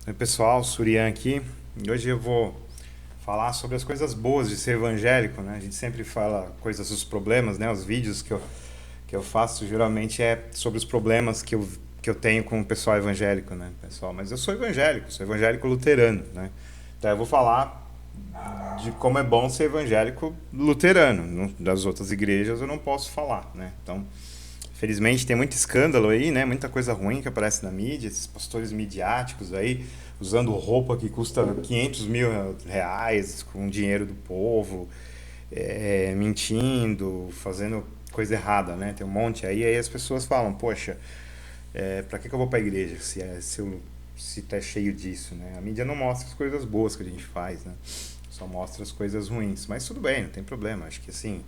Oi pessoal, Surian aqui. E hoje eu vou falar sobre as coisas boas de ser evangélico, né? A gente sempre fala coisas dos problemas, né? Os vídeos que eu faço geralmente é sobre os problemas que eu tenho com o pessoal evangélico, né, pessoal? Mas eu sou evangélico luterano, né? Então eu vou falar de como é bom ser evangélico luterano. Das outras igrejas eu não posso falar, né? Então, felizmente tem muito escândalo aí, né? Muita coisa ruim que aparece na mídia, esses pastores midiáticos aí, usando roupa que custa 500 mil reais com dinheiro do povo, mentindo, fazendo coisa errada, né? Tem um monte aí as pessoas falam, poxa, pra que eu vou pra igreja se tá cheio disso, né? A mídia não mostra as coisas boas que a gente faz, né? Só mostra as coisas ruins. Mas tudo bem, não tem problema. Acho que assim,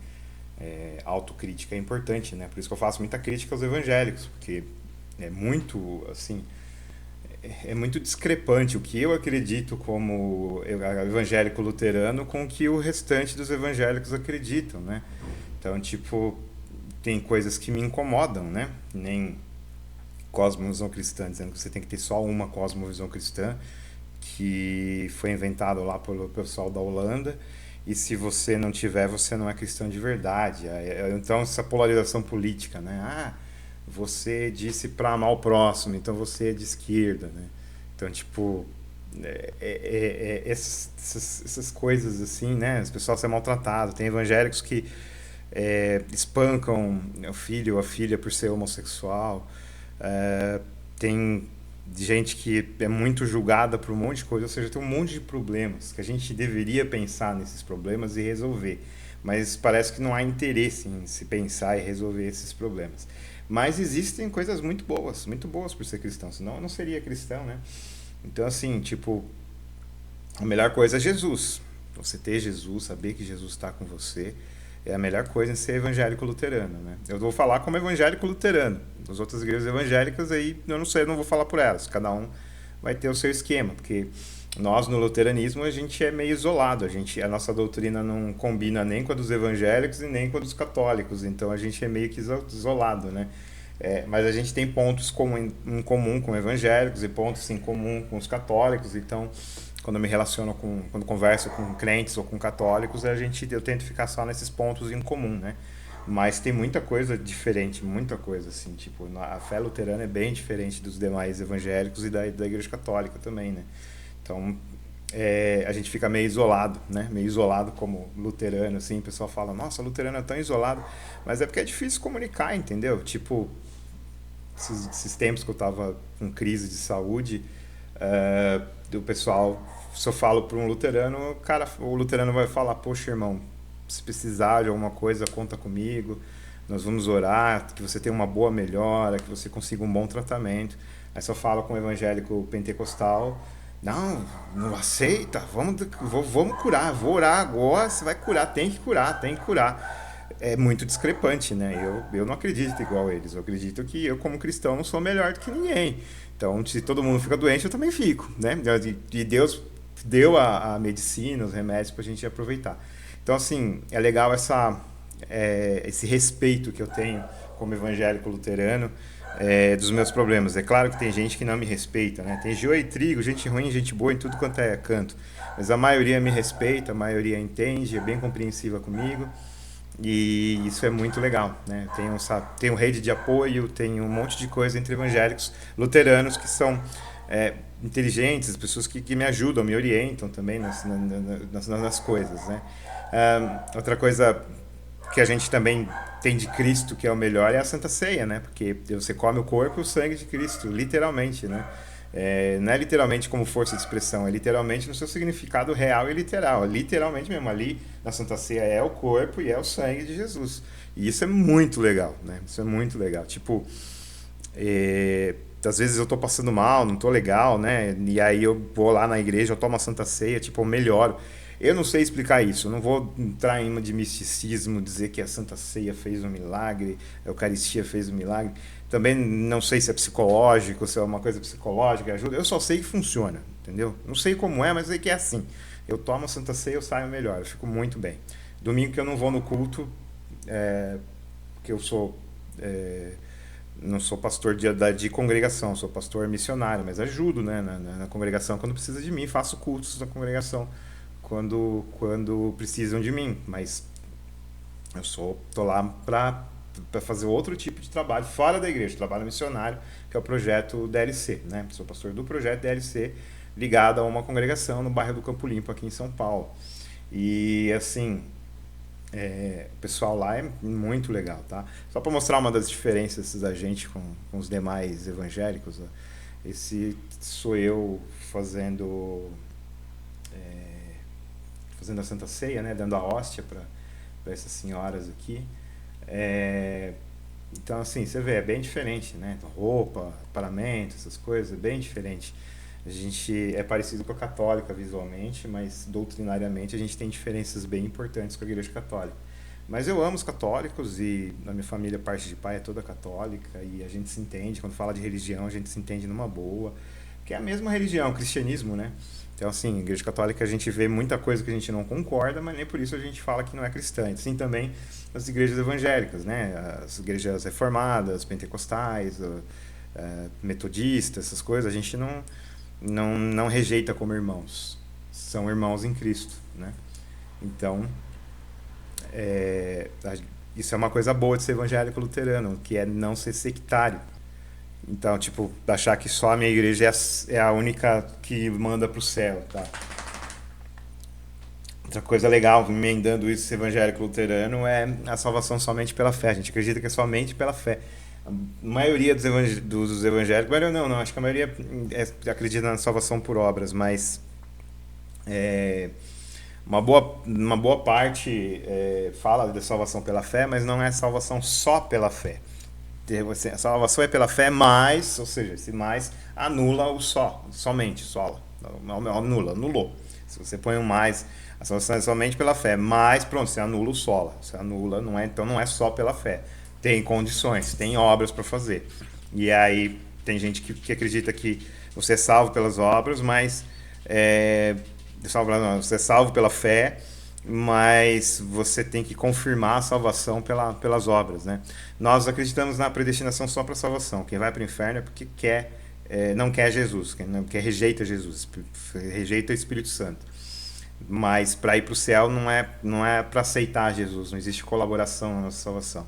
autocrítica é importante, né? Por isso que eu faço muita crítica aos evangélicos, porque é muito, assim, é muito discrepante o que eu acredito como evangélico luterano com o que o restante dos evangélicos acreditam, né? Então, tipo, tem coisas que me incomodam, né? Nem cosmovisão cristã, dizendo que você tem que ter só uma cosmovisão cristã, que foi inventado lá pelo pessoal da Holanda, e se você não tiver, você não é cristão de verdade. Então, essa polarização política, né? Ah, você disse para amar o próximo, então você é de esquerda, né? Então, tipo, essas coisas assim, né? As pessoas são maltratadas. Tem evangélicos que espancam o filho ou a filha por ser homossexual. É, tem gente que é muito julgada por um monte de coisa, ou seja, tem um monte de problemas que a gente deveria pensar nesses problemas e resolver. Mas parece que não há interesse em se pensar e resolver esses problemas. Mas existem coisas muito boas por ser cristão, senão eu não seria cristão, né? Então, assim, tipo, a melhor coisa é Jesus. Você ter Jesus, saber que Jesus está com você, é a melhor coisa em ser evangélico luterano, né? Eu vou falar como evangélico luterano. As outras igrejas evangélicas aí, eu não sei, eu não vou falar por elas. Cada um vai ter o seu esquema, porque nós no luteranismo a gente é meio isolado, a nossa doutrina não combina nem com a dos evangélicos e nem com a dos católicos, então a gente é meio que isolado, né? Mas a gente tem pontos em comum com evangélicos e pontos em comum com os católicos, então quando eu me relaciono quando converso com crentes ou com católicos, eu tento ficar só nesses pontos em comum, né? Mas tem muita coisa diferente, muita coisa assim, tipo, a fé luterana é bem diferente dos demais evangélicos e da igreja católica também, né? Então, a gente fica meio isolado, né? Meio isolado como luterano, assim, o pessoal fala, nossa, luterano é tão isolado, mas é porque é difícil comunicar, entendeu? Tipo, esses tempos que eu tava com crise de saúde, do pessoal, se eu falo para um luterano, cara, o luterano vai falar, poxa, irmão, se precisar de alguma coisa, conta comigo, nós vamos orar, que você tenha uma boa melhora, que você consiga um bom tratamento. Aí se eu falo com um evangélico pentecostal, não, não aceita, vamos curar, vou orar agora, você vai curar, tem que curar, tem que curar. É muito discrepante, né? Eu não acredito igual eles. Eu acredito que eu, como cristão, não sou melhor do que ninguém. Então, se todo mundo fica doente, eu também fico, né? E Deus deu a medicina, os remédios para a gente aproveitar. Então, assim, é legal esse respeito que eu tenho como evangélico luterano dos meus problemas. É claro que tem gente que não me respeita, né? Tem joio e trigo, gente ruim, gente boa em tudo quanto é canto. Mas a maioria me respeita, a maioria entende, é bem compreensiva comigo. E isso é muito legal, né? Tem um rede de apoio, tem um monte de coisa entre evangélicos luteranos que são inteligentes, pessoas que me ajudam, me orientam também nas coisas, né? Outra coisa que a gente também tem de Cristo que é o melhor é a Santa Ceia, né? Porque você come o corpo e o sangue de Cristo, literalmente, né? Não é literalmente como força de expressão, é literalmente no seu significado real e literal. É literalmente mesmo, ali na Santa Ceia é o corpo e é o sangue de Jesus. E isso é muito legal, né? Isso é muito legal. Tipo, às vezes eu tô passando mal, não tô legal, né? E aí eu vou lá na igreja, eu tomo a Santa Ceia, tipo, eu melhoro. Eu não sei explicar isso, eu não vou entrar em uma de misticismo, dizer que a Santa Ceia fez um milagre, a Eucaristia fez um milagre. Também não sei se é psicológico, se é uma coisa psicológica, ajuda. Eu só sei que funciona, entendeu? Não sei como é, mas sei que é assim. Eu tomo a Santa Ceia, eu saio melhor, eu fico muito bem. Domingo que eu não vou no culto, que eu sou não sou pastor de congregação, sou pastor missionário, mas ajudo, né, na congregação quando precisa de mim, faço cultos na congregação quando precisam de mim, mas tô lá para fazer outro tipo de trabalho fora da igreja, trabalho missionário, que é o projeto DLC, né? Sou pastor do projeto DLC, ligado a uma congregação no bairro do Campo Limpo, aqui em São Paulo. E assim, o pessoal lá é muito legal, tá? Só para mostrar uma das diferenças da gente com os demais evangélicos, ó. Esse sou eu fazendo a Santa Ceia, né? Dando a hóstia para essas senhoras aqui. É, então, assim, você vê, é bem diferente, né? Roupa, paramento, essas coisas, é bem diferente. A gente é parecido com a católica visualmente, mas doutrinariamente a gente tem diferenças bem importantes com a igreja católica. Mas eu amo os católicos e na minha família, parte de pai é toda católica e a gente se entende, quando fala de religião, a gente se entende numa boa, que é a mesma religião, o cristianismo, né? Então, assim, a igreja católica a gente vê muita coisa que a gente não concorda, mas nem por isso a gente fala que não é cristã. Assim também as igrejas evangélicas, né? As igrejas reformadas, pentecostais, metodistas, essas coisas, a gente não rejeita como irmãos. São irmãos em Cristo, né? Então, é, isso é uma coisa boa de ser evangélico luterano, que é não ser sectário. Então, tipo, achar que só a minha igreja é a única que manda pro céu, tá? Outra coisa legal, emendando isso, esse evangélico luterano, é a salvação somente pela fé. A gente acredita que é somente pela fé. A maioria dos evangélicos, maioria não, acho que a maioria acredita na salvação por obras, mas é, uma boa parte fala da salvação pela fé, mas não é salvação só pela fé. A salvação é pela fé, mas, ou seja, esse mais anula o somente, sola. Anulou. Se você põe um mais, a salvação é somente pela fé, mas pronto, você anula o sola. Você anula, então não é só pela fé. Tem condições, tem obras para fazer. E aí tem gente que acredita que você é salvo pelas obras, mas você é salvo pela fé, mas você tem que confirmar a salvação pelas obras, né? Nós acreditamos na predestinação só para a salvação. Quem vai para o inferno é porque não quer Jesus, quem rejeita Jesus, rejeita o Espírito Santo. Mas para ir para o céu não é para aceitar Jesus, não existe colaboração na nossa salvação.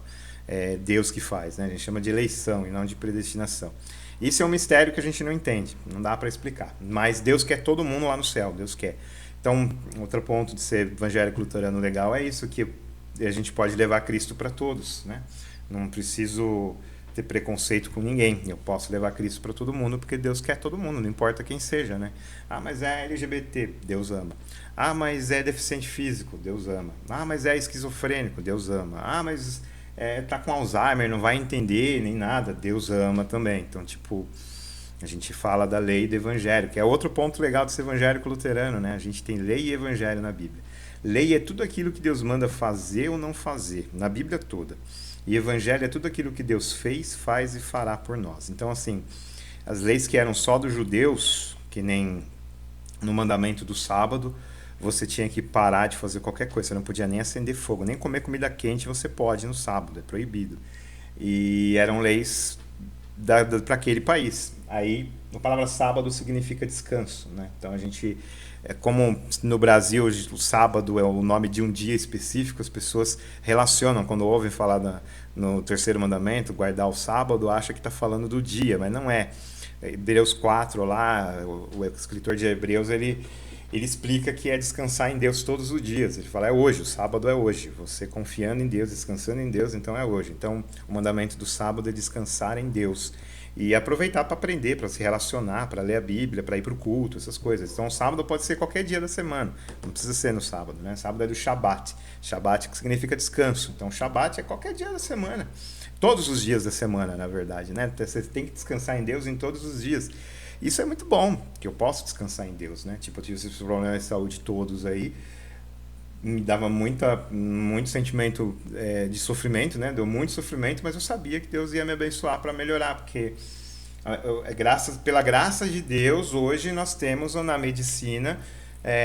É Deus que faz, né? A gente chama de eleição e não de predestinação. Isso é um mistério que a gente não entende, não dá para explicar. Mas Deus quer todo mundo lá no céu, Deus quer. Então, outro ponto de ser evangélico luterano legal é isso, que a gente pode levar Cristo para todos, né? Não preciso ter preconceito com ninguém. Eu posso levar Cristo para todo mundo porque Deus quer todo mundo, não importa quem seja, né? Ah, mas é LGBT, Deus ama. Ah, mas é deficiente físico, Deus ama. Ah, mas é esquizofrênico, Deus ama. Ah, mas tá com Alzheimer, não vai entender nem nada, Deus ama também. Então, tipo, a gente fala da lei e do evangelho, que é outro ponto legal de ser evangélico luterano, né? A gente tem lei e evangelho na Bíblia. Lei é tudo aquilo que Deus manda fazer ou não fazer, na Bíblia toda. E evangelho é tudo aquilo que Deus fez, faz e fará por nós. Então, assim, as leis que eram só dos judeus, que nem no mandamento do sábado, você tinha que parar de fazer qualquer coisa, você não podia nem acender fogo, nem comer comida quente você pode no sábado, é proibido. E eram leis para aquele país. Aí, a palavra sábado significa descanso, né? Então a gente, como no Brasil o sábado é o nome de um dia específico, as pessoas relacionam, quando ouvem falar no terceiro mandamento, guardar o sábado, acha que está falando do dia, mas não é. Hebreus 4 lá, o escritor de Hebreus, ele explica que é descansar em Deus todos os dias. Ele fala, é hoje, o sábado é hoje. Você confiando em Deus, descansando em Deus, então é hoje. Então, o mandamento do sábado é descansar em Deus. E aproveitar para aprender, para se relacionar, para ler a Bíblia, para ir para o culto, essas coisas. Então, o sábado pode ser qualquer dia da semana. Não precisa ser no sábado, né? Sábado é do Shabat. Shabat que significa descanso. Então, Shabat é qualquer dia da semana. Todos os dias da semana, na verdade, né? Você tem que descansar em Deus em todos os dias. Isso é muito bom, que eu posso descansar em Deus, né? Tipo, eu tive esses problemas de saúde todos aí, me dava muito sentimento de sofrimento, né? Deu muito sofrimento, mas eu sabia que Deus ia me abençoar para melhorar, porque pela graça de Deus, hoje nós temos na medicina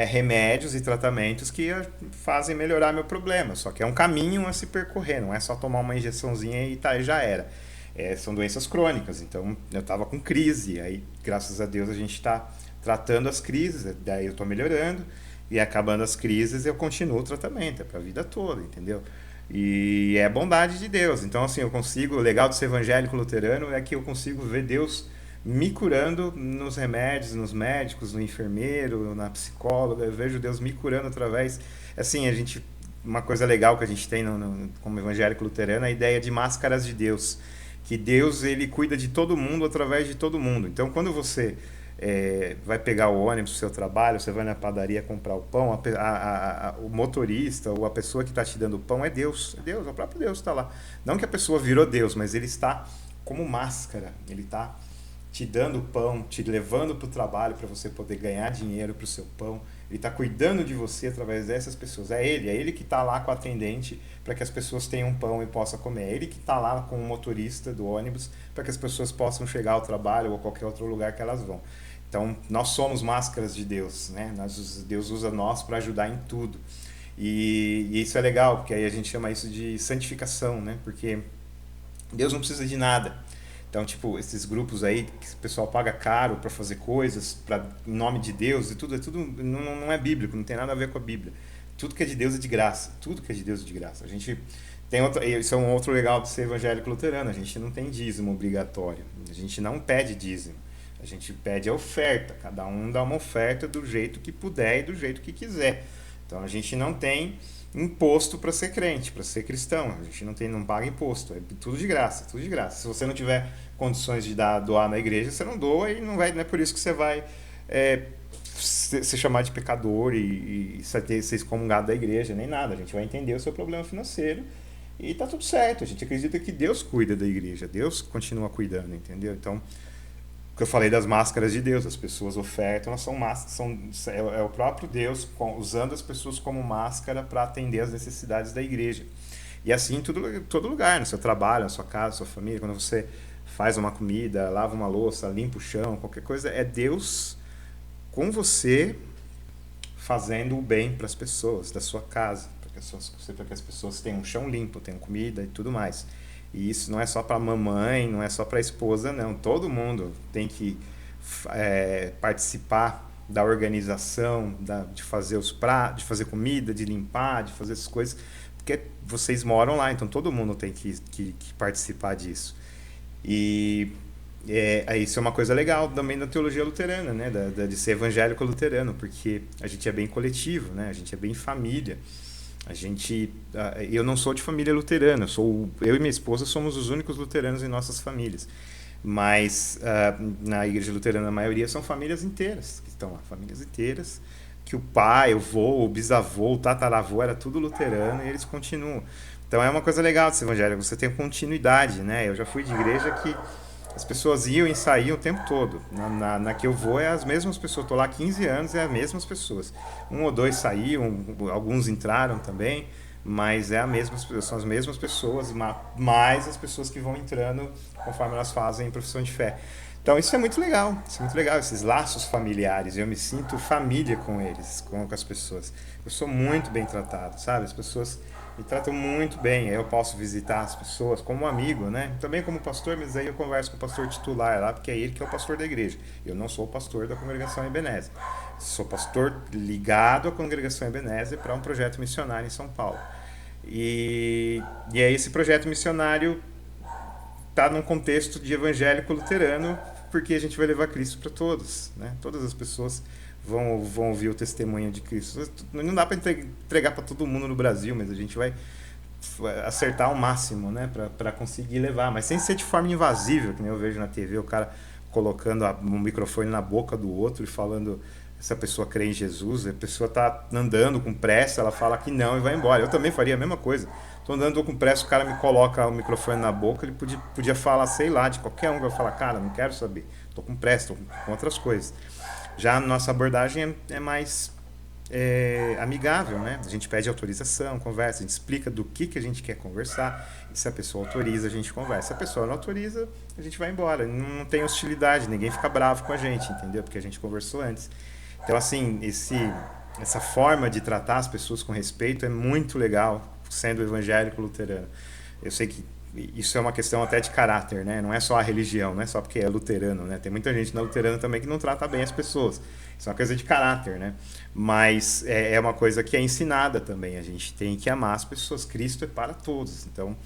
remédios e tratamentos que fazem melhorar meu problema. Só que é um caminho a se percorrer, não é só tomar uma injeçãozinha e tá, já era. São doenças crônicas. Então eu estava com crise, aí graças a Deus a gente está tratando as crises, daí eu estou melhorando, e acabando as crises eu continuo o tratamento, é para a vida toda, entendeu? E é a bondade de Deus. Então, assim, eu consigo. O legal de ser evangélico luterano é que eu consigo ver Deus me curando nos remédios, nos médicos, no enfermeiro, na psicóloga. Eu vejo Deus me curando através. Assim, a gente. Uma coisa legal que a gente tem como evangélico luterano é a ideia de máscaras de Deus. Que Deus, ele cuida de todo mundo através de todo mundo. Então, quando você vai pegar o ônibus do seu trabalho, você vai na padaria comprar o pão, o motorista ou a pessoa que está te dando o pão é Deus, é o próprio Deus está lá. Não que a pessoa virou Deus, mas ele está como máscara, ele está te dando o pão, te levando para o trabalho para você poder ganhar dinheiro para o seu pão. Ele está cuidando de você através dessas pessoas. É ele que está lá com o atendente para que as pessoas tenham pão e possam comer. É ele que está lá com o motorista do ônibus para que as pessoas possam chegar ao trabalho ou a qualquer outro lugar que elas vão. Então, nós somos máscaras de Deus, né? Deus usa nós para ajudar em tudo. E isso é legal, porque aí a gente chama isso de santificação, né? Porque Deus não precisa de nada. Então, tipo, esses grupos aí que o pessoal paga caro para fazer coisas em nome de Deus e tudo, não é bíblico, não tem nada a ver com a Bíblia. Tudo que é de Deus é de graça. Tudo que é de Deus é de graça. A gente tem isso é um outro legal de ser evangélico luterano. A gente não tem dízimo obrigatório. A gente não pede dízimo. A gente pede a oferta. Cada um dá uma oferta do jeito que puder e do jeito que quiser. Então a gente não tem imposto para ser crente, para ser cristão. A gente não paga imposto. É tudo de graça, tudo de graça. Se você não tiver condições de doar na igreja, você não doa e não é por isso que você vai ser chamado de pecador e ser excomungado da igreja, nem nada. A gente vai entender o seu problema financeiro e tá tudo certo. A gente acredita que Deus cuida da igreja, Deus continua cuidando, entendeu? Então, o que eu falei das máscaras de Deus, as pessoas ofertam, elas são máscaras, é o próprio Deus usando as pessoas como máscara para atender as necessidades da igreja. E assim em todo lugar, no seu trabalho, na sua casa, na sua família, quando você faz uma comida, lava uma louça, limpa o chão, qualquer coisa, é Deus com você fazendo o bem para as pessoas da sua casa, para que as pessoas tenham um chão limpo, tenham comida e tudo mais. E isso não é só para a mamãe, não é só para a esposa, não. Todo mundo tem que participar da organização, de fazer os pratos, de fazer comida, de limpar, de fazer essas coisas, porque vocês moram lá, então todo mundo tem que participar disso. E isso é uma coisa legal também da teologia luterana, né? De ser evangélico luterano, porque a gente é bem coletivo, né? A gente é bem família. Eu não sou de família luterana, eu e minha esposa somos os únicos luteranos em nossas famílias. Mas na igreja luterana a maioria são famílias inteiras que estão lá, famílias inteiras, que o pai, o vô, o bisavô, o tataravô era tudo luterano e eles continuam. Então é uma coisa legal desse evangelho, você tem continuidade, né? Eu já fui de igreja que as pessoas iam e saíam o tempo todo. Na que eu vou é as mesmas pessoas. Estou lá há 15 anos, é as mesmas pessoas. Um ou dois saíram, alguns entraram também, mas são as mesmas pessoas, mais as pessoas que vão entrando conforme elas fazem profissão de fé. Então isso é muito legal, esses laços familiares. Eu me sinto família com eles, com as pessoas. Eu sou muito bem tratado, sabe? As pessoas me tratam muito bem. Eu posso visitar as pessoas como um amigo, né? Também como pastor, mas aí eu converso com o pastor titular lá, porque é ele que é o pastor da igreja. Eu não sou o pastor da congregação Ebenezer. Sou pastor ligado à congregação Ebenezer para um projeto missionário em São Paulo. E aí esse projeto missionário está num contexto de evangélico luterano, porque a gente vai levar Cristo para todos, né? Todas as pessoas vão ouvir o testemunho de Cristo. Não dá para entregar para todo mundo no Brasil, mas a gente vai acertar ao máximo, né, para conseguir levar, mas sem ser de forma invasiva, que nem eu vejo na TV, o cara colocando um microfone na boca do outro e falando essa pessoa crê em Jesus, a pessoa tá andando com pressa, ela fala que não e vai embora. Eu também faria a mesma coisa. Tô andando com pressa, o cara me coloca o microfone na boca, ele podia falar, sei lá, de qualquer um, vai falar, cara, não quero saber, tô com pressa, tô com outras coisas. Já a nossa abordagem é mais amigável, né? A gente pede autorização, conversa, a gente explica do que a gente quer conversar, e se a pessoa autoriza, a gente conversa. Se a pessoa não autoriza, a gente vai embora. Não tem hostilidade, ninguém fica bravo com a gente, entendeu? Porque a gente conversou antes. Então, assim, essa forma de tratar as pessoas com respeito é muito legal, sendo evangélico luterano. Eu sei que isso é uma questão até de caráter, né? Não é só a religião, não é só porque é luterano, né? Tem muita gente na luterana também que não trata bem as pessoas. Isso é uma coisa de caráter, né? Mas é uma coisa que é ensinada também. A gente tem que amar as pessoas. Cristo é para todos. Então,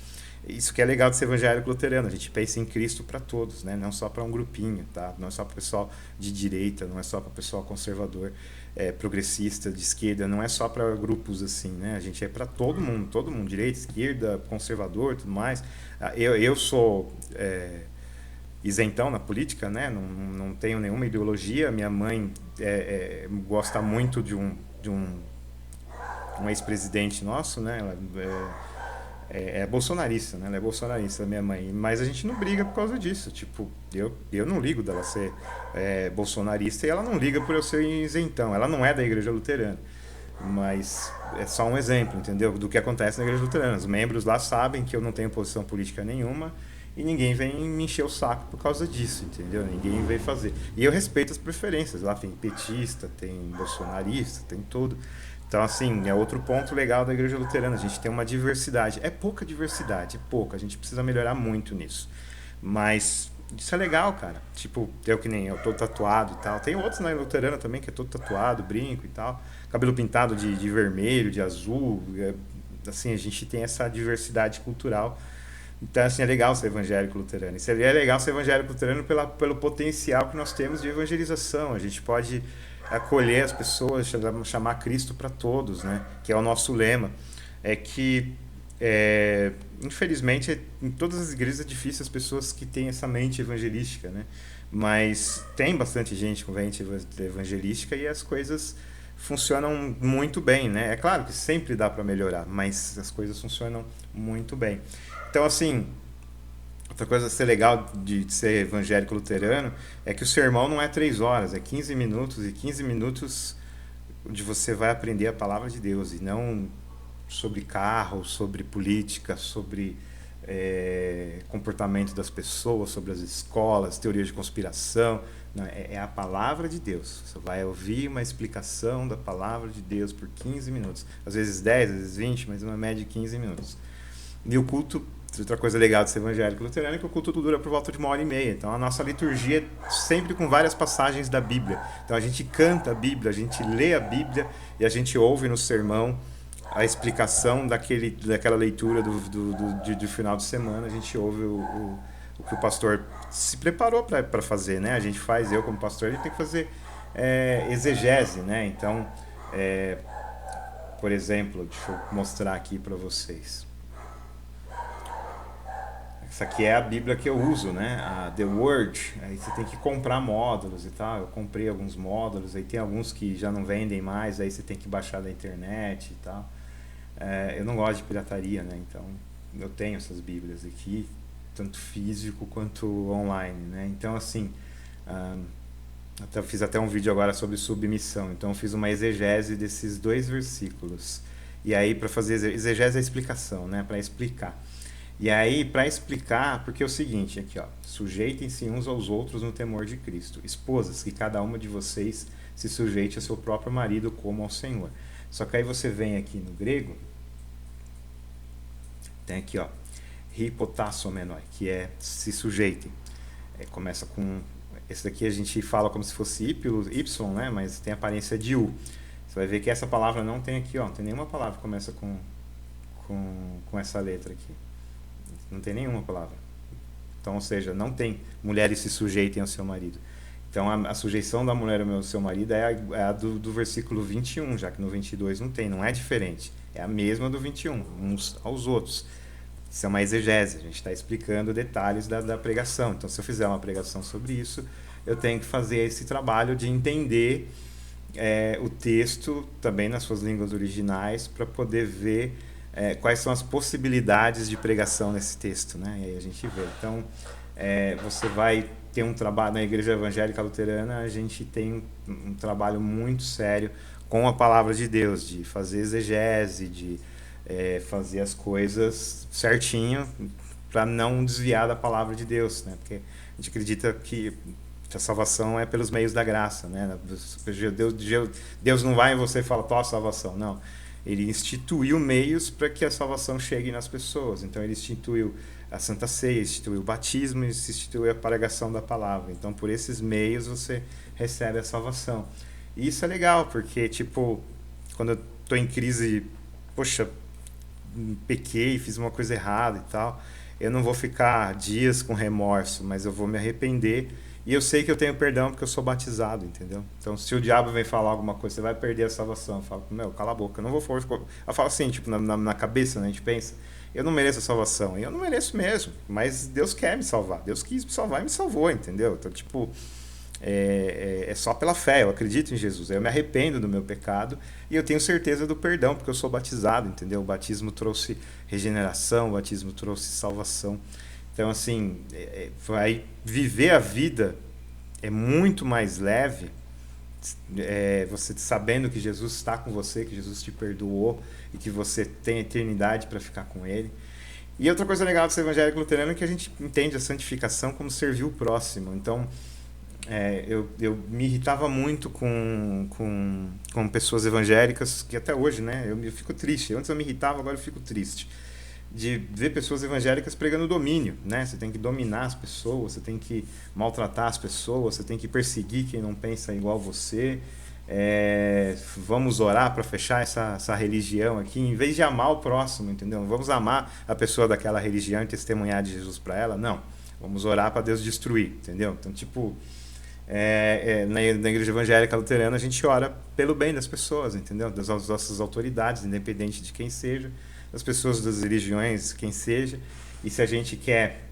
isso que é legal de ser evangélico luterano. A gente pensa em Cristo para todos, né? Não só para um grupinho, tá? Não é só para o pessoal de direita, não é só para o pessoal conservador, progressista, de esquerda. Não é só para grupos assim, né? A gente é para todo mundo, direita, esquerda, conservador, tudo mais. Eu sou isentão na política, né? Não tenho nenhuma ideologia. Minha mãe gosta muito de um ex-presidente nosso, né? Ela é bolsonarista, né? Ela é bolsonarista, minha mãe. Mas a gente não briga por causa disso. Tipo, eu não ligo dela ser bolsonarista e ela não liga por eu ser isentão. Ela não é da igreja luterana. Mas é só um exemplo, entendeu? Do que acontece na igreja luterana. Os membros lá sabem que eu não tenho posição política nenhuma e ninguém vem me encher o saco por causa disso, entendeu? Ninguém vem fazer. E eu respeito as preferências. Lá tem petista, tem bolsonarista, tem tudo. Então, assim, é outro ponto legal da igreja luterana. A gente tem uma diversidade. É pouca diversidade, é pouca. A gente precisa melhorar muito nisso. Mas isso é legal, cara. Tipo, eu que nem eu, tô tatuado e tal. Tem outros na luterana também que é todo tatuado, brinco e tal. Cabelo pintado de vermelho, de azul. Assim, a gente tem essa diversidade cultural. Então, assim, é legal ser evangélico luterano. Isso é legal ser evangélico luterano pelo potencial que nós temos de evangelização. A gente pode acolher as pessoas, chamar Cristo para todos, né? Que é o nosso lema. É que, infelizmente, em todas as igrejas é difícil as pessoas que têm essa mente evangelística, né? Mas tem bastante gente com mente evangelística e as coisas funcionam muito bem, né? É claro que sempre dá para melhorar, mas as coisas funcionam muito bem. Então, assim, outra coisa a ser legal de ser evangélico luterano é que o sermão não é 3 horas, é 15 minutos, e 15 minutos onde você vai aprender a palavra de Deus, e não sobre carro, sobre política, sobre comportamento das pessoas, sobre as escolas, teorias de conspiração. Não, é a palavra de Deus. Você vai ouvir uma explicação da palavra de Deus por 15 minutos. Às vezes 10, às vezes 20, mas uma média de 15 minutos. E o culto, outra coisa legal de ser evangélico luterano é que o culto dura por volta de 1 hora e meia. Então a nossa liturgia é sempre com várias passagens da Bíblia. Então a gente canta a Bíblia, a gente lê a Bíblia e a gente ouve no sermão a explicação daquela leitura de final de semana. A gente ouve o que o pastor se preparou para fazer, né? A gente faz, eu como pastor, a gente tem que fazer exegese, né? Então, por exemplo, deixa eu mostrar aqui para vocês. Essa aqui é a Bíblia que eu uso, né? A The Word. Aí você tem que comprar módulos e tal. Eu comprei alguns módulos, aí tem alguns que já não vendem mais, aí você tem que baixar da internet e tal. Eu não gosto de pirataria, né? Então eu tenho essas Bíblias aqui, tanto físico quanto online, né? Então, assim, fiz até um vídeo agora sobre submissão. Então eu fiz uma exegese desses 2 versículos. E aí, para fazer exegese é a explicação, né? Para explicar. E aí, para explicar, porque é o seguinte, aqui ó, sujeitem-se uns aos outros no temor de Cristo. Esposas, que cada uma de vocês se sujeite a seu próprio marido como ao Senhor. Só que aí você vem aqui no grego, tem aqui ó, hipotassomenoi, que é se sujeitem. Começa com, esse daqui a gente fala como se fosse Y, né? Mas tem aparência de U. Você vai ver que essa palavra não tem aqui, ó, não tem nenhuma palavra que começa com essa letra aqui. Não tem nenhuma palavra. Então, ou seja, não tem mulheres se sujeitem ao seu marido. Então, a sujeição da mulher ao seu marido é a do versículo 21, já que no 22 não tem, não é diferente. É a mesma do 21, uns aos outros. Isso é uma exegese, a gente está explicando detalhes da pregação. Então, se eu fizer uma pregação sobre isso, eu tenho que fazer esse trabalho de entender o texto também nas suas línguas originais para poder ver quais são as possibilidades de pregação nesse texto, né? E aí a gente vê. Então, você vai ter um trabalho na Igreja Evangélica Luterana, a gente tem um trabalho muito sério com a palavra de Deus, de fazer exegese, de fazer as coisas certinho para não desviar da palavra de Deus, né? Porque a gente acredita que a salvação é pelos meios da graça, né? Deus não vai em você e fala, tua salvação, não. ele instituiu meios para que a salvação chegue nas pessoas. Então ele instituiu a Santa Ceia, instituiu o batismo e instituiu a pregação da palavra. Então por esses meios você recebe a salvação. E isso é legal, porque tipo, quando eu estou em crise, poxa, pequei, fiz uma coisa errada e tal, eu não vou ficar dias com remorso, mas eu vou me arrepender e eu sei que eu tenho perdão porque eu sou batizado, entendeu? Então, se o diabo vem falar alguma coisa, você vai perder a salvação. Eu falo, meu, cala a boca, eu não vou forçar. Eu falo assim, tipo, na cabeça, né? A gente pensa, eu não mereço a salvação. E eu não mereço mesmo, mas Deus quer me salvar. Deus quis me salvar e me salvou, entendeu? Então, tipo, é só pela fé, eu acredito em Jesus. Eu me arrependo do meu pecado e eu tenho certeza do perdão, porque eu sou batizado, entendeu? O batismo trouxe regeneração, o batismo trouxe salvação. Então, assim, vai viver a vida é muito mais leve, você sabendo que Jesus está com você, que Jesus te perdoou e que você tem a eternidade para ficar com Ele. E outra coisa legal do ser evangélico luterano é que a gente entende a santificação como servir o próximo. Então, eu me irritava muito com pessoas evangélicas, que até hoje, né, eu fico triste. Antes eu me irritava, agora eu fico triste. De ver pessoas evangélicas pregando domínio, né? Você tem que dominar as pessoas, você tem que maltratar as pessoas, você tem que perseguir quem não pensa igual você. Vamos orar para fechar essa religião aqui, em vez de amar o próximo, entendeu? Vamos amar a pessoa daquela religião e testemunhar de Jesus para ela? Não. Vamos orar para Deus destruir, entendeu? Então, tipo, na igreja evangélica luterana a gente ora pelo bem das pessoas, entendeu? Das nossas autoridades, independente de quem seja, das pessoas das religiões, quem seja. E se a gente quer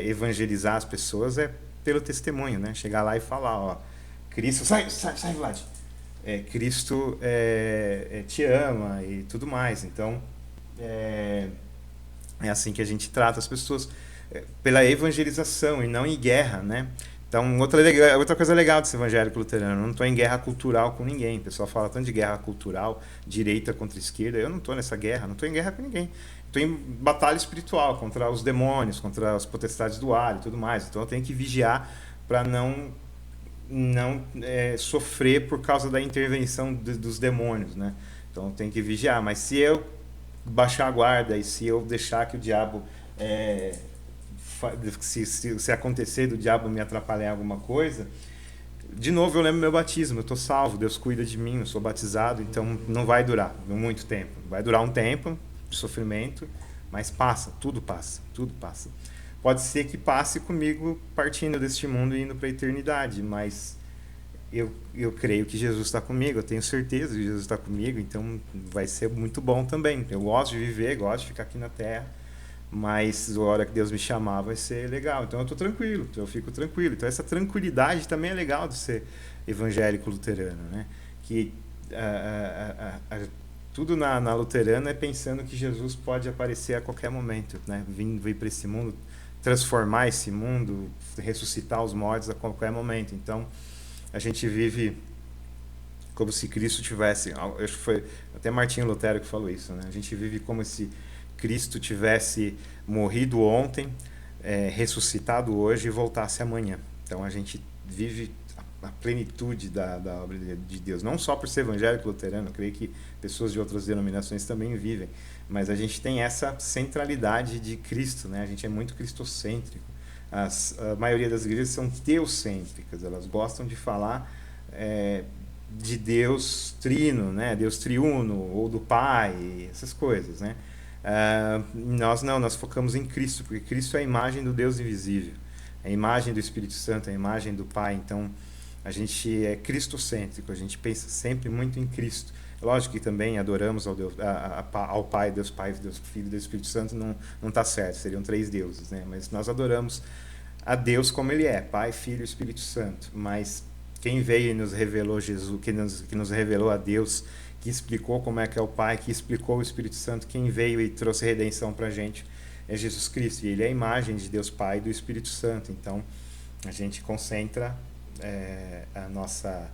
evangelizar as pessoas, é pelo testemunho, né? Chegar lá e falar, ó, Cristo, sai Vlad, Cristo te ama e tudo mais. Então é assim que a gente trata as pessoas, pela evangelização e não em guerra, né? Então, outra coisa legal desse evangélico luterano, eu não estou em guerra cultural com ninguém. O pessoal fala tanto de guerra cultural, direita contra esquerda. Eu não estou nessa guerra, não estou em guerra com ninguém. Estou em batalha espiritual contra os demônios, contra as potestades do ar e tudo mais. Então, eu tenho que vigiar para não sofrer por causa da intervenção dos demônios, né? Então, eu tenho que vigiar. Mas se eu baixar a guarda e se eu deixar que o diabo... se acontecer do diabo me atrapalhar em alguma coisa, de novo eu lembro meu batismo, eu estou salvo, Deus cuida de mim, eu sou batizado, então não vai durar muito tempo, vai durar um tempo de sofrimento, mas passa, tudo passa. Pode ser que passe comigo partindo deste mundo e indo para a eternidade, mas eu creio que Jesus está comigo, eu tenho certeza que Jesus está comigo, então vai ser muito bom também. Eu gosto de viver, gosto de ficar aqui na terra, mas a hora que Deus me chamar vai ser legal. Então eu estou tranquilo, eu fico tranquilo. Então essa tranquilidade também é legal de ser evangélico luterano, né? Que tudo na luterana é pensando que Jesus pode aparecer a qualquer momento, né? Vir para esse mundo, transformar esse mundo, ressuscitar os mortos a qualquer momento. Então a gente vive como se Cristo tivesse... Acho que foi até Martinho Lutero que falou isso, né? A gente vive como se Cristo tivesse morrido ontem, ressuscitado hoje e voltasse amanhã. Então a gente vive a plenitude da obra de Deus, não só por ser evangélico luterano, eu creio que pessoas de outras denominações também vivem, mas a gente tem essa centralidade de Cristo, né? A gente é muito cristocêntrico. A maioria das igrejas são teocêntricas, elas gostam de falar de Deus trino, né? Deus triuno, ou do Pai, essas coisas, né? Nós focamos em Cristo, porque Cristo é a imagem do Deus invisível, é a imagem do Espírito Santo, é a imagem do Pai. Então a gente é cristocêntrico, a gente pensa sempre muito em Cristo. Lógico que também adoramos ao Pai, Deus Pai, Deus Filho e Deus Espírito Santo, não está certo, seriam 3 deuses, né? Mas nós adoramos a Deus como Ele é, Pai, Filho e Espírito Santo. Mas quem veio e nos revelou Jesus, que nos revelou a Deus, que explicou como é que é o Pai, que explicou o Espírito Santo, quem veio e trouxe redenção para a gente é Jesus Cristo. E Ele é a imagem de Deus Pai e do Espírito Santo. Então, a gente concentra a nossa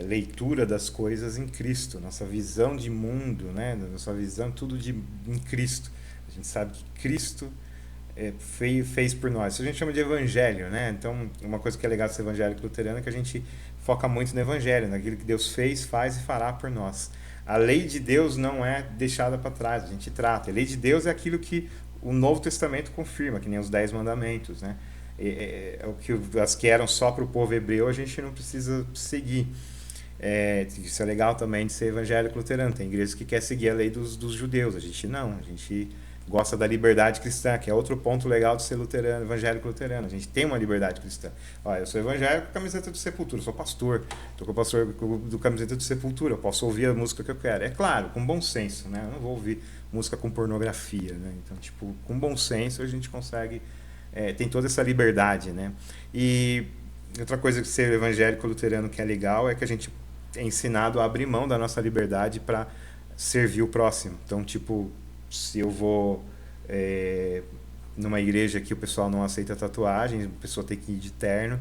leitura das coisas em Cristo, nossa visão de mundo, né? Nossa visão tudo em Cristo. A gente sabe que Cristo fez por nós. Isso a gente chama de evangelho, né? Então, uma coisa que é legal desse evangélico luterano é que a gente foca muito no evangelho, naquilo que Deus fez, faz e fará por nós. A lei de Deus não é deixada para trás, a gente trata. A lei de Deus é aquilo que o Novo Testamento confirma, que nem os 10 mandamentos, né? É o que as que eram só para o povo hebreu, a gente não precisa seguir. Isso é legal também de ser evangélico luterano. Tem igrejas que quer seguir a lei dos judeus, a gente não. A gente gosta da liberdade cristã, que é outro ponto legal de ser luterano, evangélico luterano. A gente tem uma liberdade cristã. Olha, eu sou evangélico com camiseta de Sepultura, eu sou pastor, estou com o pastor do camiseta de Sepultura, eu posso ouvir a música que eu quero. É claro, com bom senso, né? Eu não vou ouvir música com pornografia, né? Então, tipo, com bom senso a gente consegue, tem toda essa liberdade, né? E outra coisa que ser evangélico luterano que é legal é que a gente é ensinado a abrir mão da nossa liberdade para servir o próximo. Então, tipo, se eu vou numa igreja que o pessoal não aceita tatuagem, a pessoa tem que ir de terno.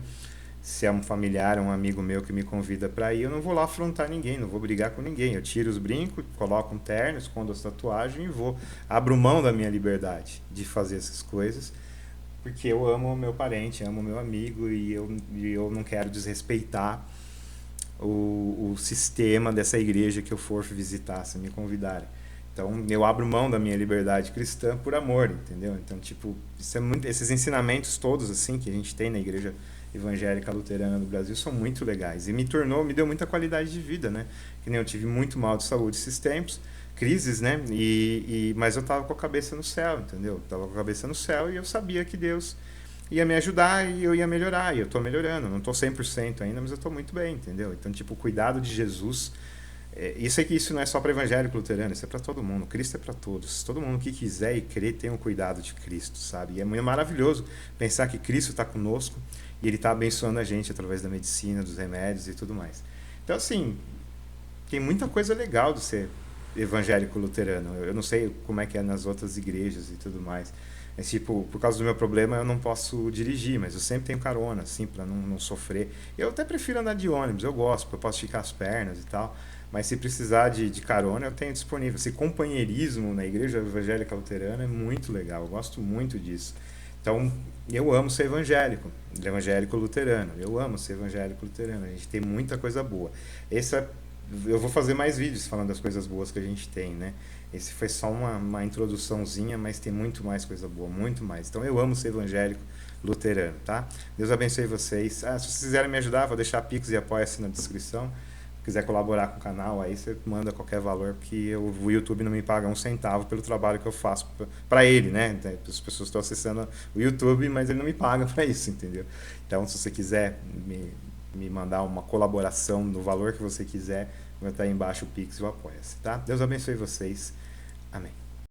Se é um familiar, um amigo meu que me convida para ir, eu não vou lá afrontar ninguém, não vou brigar com ninguém. Eu tiro os brincos, coloco um terno, escondo as tatuagens e vou. Abro mão da minha liberdade de fazer essas coisas, porque eu amo o meu parente, amo o meu amigo e eu não quero desrespeitar o sistema dessa igreja que eu for visitar, se me convidarem. Então, eu abro mão da minha liberdade cristã por amor, entendeu? Então, tipo, isso é muito, esses ensinamentos todos, assim, que a gente tem na igreja evangélica luterana do Brasil são muito legais. E me deu muita qualidade de vida, né? Que nem eu tive muito mal de saúde esses tempos, crises, né? Mas eu tava com a cabeça no céu, entendeu? Eu tava com a cabeça no céu e eu sabia que Deus ia me ajudar e eu ia melhorar. E eu tô melhorando. Não tô 100% ainda, mas eu tô muito bem, entendeu? Então, tipo, o cuidado de Jesus isso não é só para evangélico luterano, isso é para todo mundo. Cristo é para todos. Todo mundo que quiser e crer tem o cuidado de Cristo, sabe? E é muito maravilhoso pensar que Cristo está conosco e Ele está abençoando a gente através da medicina, dos remédios e tudo mais. Então, assim, tem muita coisa legal de ser evangélico luterano. Eu não sei como é que é nas outras igrejas e tudo mais. Mas, tipo, por causa do meu problema eu não posso dirigir, mas eu sempre tenho carona, assim, para não sofrer. Eu até prefiro andar de ônibus, eu gosto, porque eu posso esticar as pernas e tal. Mas se precisar de carona, eu tenho disponível. Esse companheirismo na igreja evangélica luterana é muito legal, eu gosto muito disso. Então, eu amo ser evangélico luterano. Eu amo ser evangélico luterano. A gente tem muita coisa boa. Eu vou fazer mais vídeos falando das coisas boas que a gente tem, né? Esse foi só uma introduçãozinha, mas tem muito mais coisa boa, muito mais. Então, eu amo ser evangélico luterano, tá? Deus abençoe vocês. Se vocês quiserem me ajudar, vou deixar Pix e Apoia-se na descrição. Se quiser colaborar com o canal, aí você manda qualquer valor, porque o YouTube não me paga um centavo pelo trabalho que eu faço para ele, né? As pessoas estão acessando o YouTube, mas ele não me paga para isso, entendeu? Então, se você quiser me mandar uma colaboração no valor que você quiser, vai estar aí embaixo o Pix e o Apoia-se, tá? Deus abençoe vocês. Amém.